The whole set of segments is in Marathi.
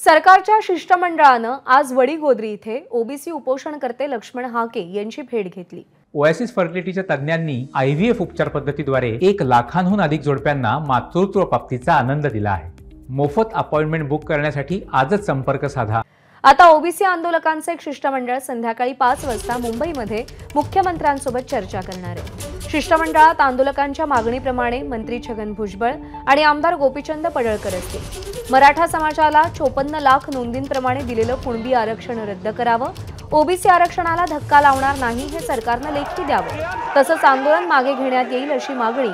सरकारच्या शिष्टमंडळानं आज वडीगोद्री इथे ओबीसी उपोषणकर्ते लक्ष्मण हाके यांची भेट घेतली। ओएसिस फर्टिलिटीच्या तज्ञांनी आयव्हीएफ उपचार पद्धतीद्वारे 1 लाखांहून अधिक जोडप्यांना मातृत्व प्राप्तीचा आनंद दिला आहे। मोफत अपॉइंटमेंट बुक करण्यासाठी आजच संपर्क साधा। आता ओबीसी आंदोलकांचे एक शिष्टमंडळ संध्याकाळी 5 वाजता मुंबईमध्ये मुख्यमंत्र्यांसोबत चर्चा करणार आहे। शिष्टमंडळात आंदोलकांच्या मागणीप्रमाणे मंत्री छगन भुजबळ आणि आमदार गोपीचंद पडळकर असतील। मराठा समाजाला 54 लाख नोंदींप्रमाणे दिलेलं कुणबी आरक्षण रद्द करावं, ओबीसी आरक्षणाला धक्का लावणार नाही हे सरकारनं लेखी द्यावं, तसंच आंदोलन मागे घेण्यात येईल अशी मागणी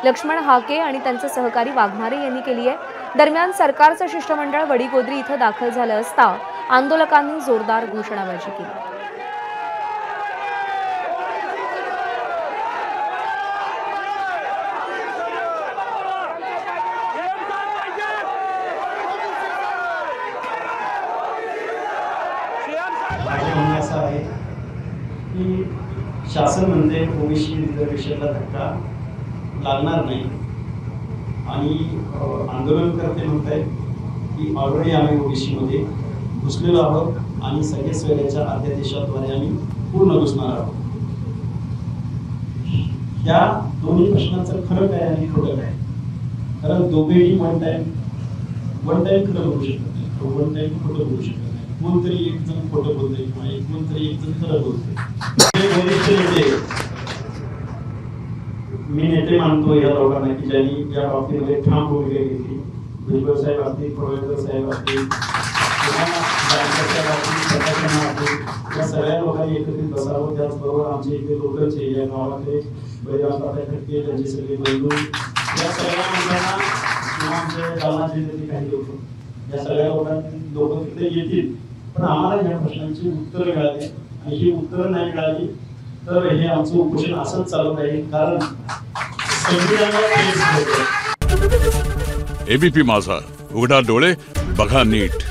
लक्ष्मण हाके आणि त्यांचे सहकारी वाघमारे यांनी केली आहे। दरम्यान सरकारचं शिष्टमंडळ वडीगोद्री इथं दाखल झालं असता आंदोलकांनी जोरदार घोषणाबाजी केली। की शासन म्हणजे ओबीसी रिझर्वेशनला धक्का लागणार नाही आणि आंदोलनकर्ते म्हणतात की ऑलरेडी आम्ही ओबीसी मध्ये घुसलेलो आहोत आणि सगळे स्वैराच्या अध्यादेशाद्वारे आम्ही पूर्ण घुसणार आहोत। या दोन्ही प्रश्नांचं खरं काय आणि खोटं काय, कारण दोघेही वन टाइम खरं बोलू शकत नाही, वन टाइम खोटं बोलू शकत नाही। कोणतरी एक जण खोटं बोलतोय किंवा कोणतरी एक जण खरं बोलतोय। वरिष्ठ नेते मी नेते मानतो या लोकांना की ज्यांनी या बाबतीमध्ये ठाम भूमिका घेतली। भुजबळ साहेब असतील, पडळकर साहेब असतील, या सगळ्या लोकांनी एकत्रित बसावं। त्याचबरोबर आमचे इथे लोकलचे या गावातले बळीरामदादा खटके त्यांचे सगळे बंधू या सगळ्या लोकांना किंवा आमचे जालना जिल्ह्यातील काही लोक या सगळ्या लोक तिथे येतील, पण आम्हाला या प्रश्नांची उत्तरं मिळाली आणि ही उत्तरं नाही मिळाली तर हे आमचं उपोषण असंच चालू राहील, कारण एबीपी माझा, उघडा डोळे बघा नीट।